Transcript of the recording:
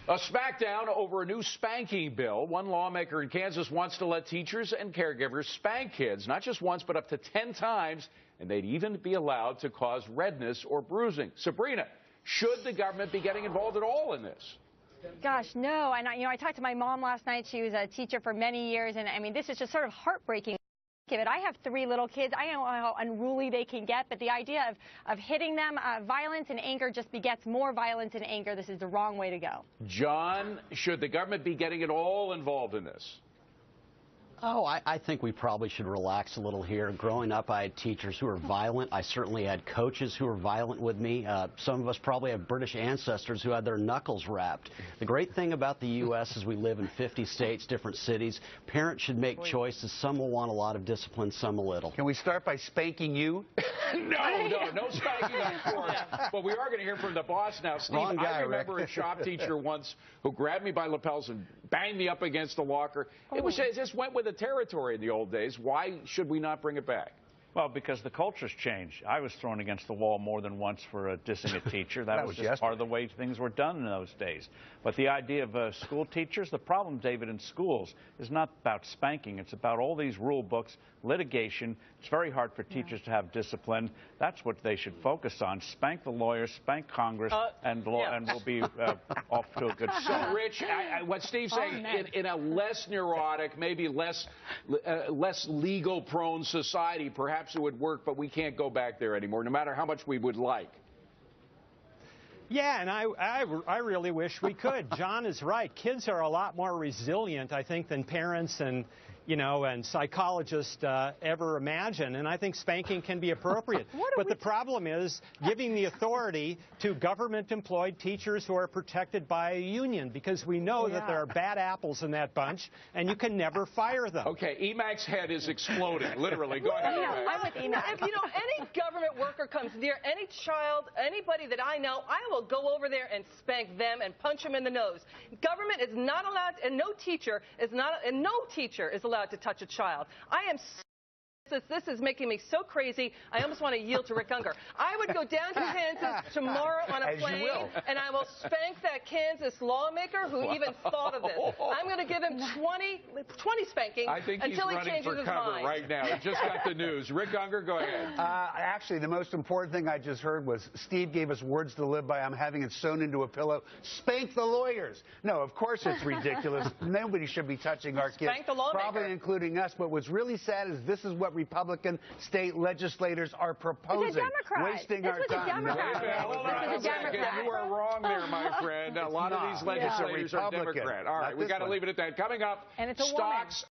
A smackdown over a new spanking bill. One lawmaker in Kansas wants to let teachers and caregivers spank kids, not just once, but up to 10 times, and they'd even be allowed to cause redness or bruising. Sabrina, should the government be getting involved at all in this? Gosh, no. And I talked to my mom last night. She was a teacher for many years, and I mean, this is just sort of heartbreaking. I have 3 little kids. I know how unruly they can get, but the idea of hitting them, violence and anger just begets more violence and anger. This is the wrong way to go. John, should the government be getting it all involved in this? Oh, I think we probably should relax a little here. Growing up, I had teachers who were violent. I certainly had coaches who were violent with me. Some of us probably have British ancestors who had their knuckles rapped. The great thing about the U.S. is we live in 50 states, different cities. Parents should make choices. Some will want a lot of discipline, some a little. Can we start by spanking you? No spanking, of course. But we are going to hear from the boss now. Steve, Wrong guy, I remember a shop teacher once who grabbed me by lapels and banged me up against a locker. It just went with the territory in the old days. Why should we not bring it back? Well, because the culture's changed. I was thrown against the wall more than once for dissing a teacher. That was just part of the way things were done in those days. But the idea of school teachers, the problem, David, in schools is not about spanking. It's about all these rule books, litigation. It's very hard for teachers to have discipline. That's what they should focus on. Spank the lawyers, spank Congress, and we'll be off to a good start. So, Rich, what Steve's saying, in a less neurotic, maybe less legal-prone society, perhaps it would work, but we can't go back there anymore, no matter how much we would like. Yeah, and I really wish we could. John is right. Kids are a lot more resilient, I think, than parents and psychologists ever imagine, and I think spanking can be appropriate. But the problem is giving the authority to government-employed teachers who are protected by a union, because we know that there are bad apples in that bunch, and you can never fire them. Okay, Emac's head is exploding, literally. Go ahead, Emac. I'm with Emac. If any government worker comes near any child, anybody that I know, I will go over there and spank them and punch them in the nose. Government is not allowed, and no teacher is allowed to touch a child. This is making me so crazy, I almost want to yield to Rick Unger. I would go down to Kansas tomorrow on a plane, and I will spank that Kansas lawmaker who even thought of this. I'm going to give him 20 spanking until he changes his mind. Right now. He just got the news. Rick Unger, go ahead. Actually, the most important thing I just heard was Steve gave us words to live by. I'm having it sewn into a pillow. Spank the lawyers. No, of course it's ridiculous. Nobody should be touching our kids, spank the lawmaker, probably including us. But what's really sad is this is what Republican state legislators are proposing, wasting our time. You are wrong there, my friend. A lot of these legislators are Democrat. All right, we've got to leave it at that. Coming up, and it's a stocks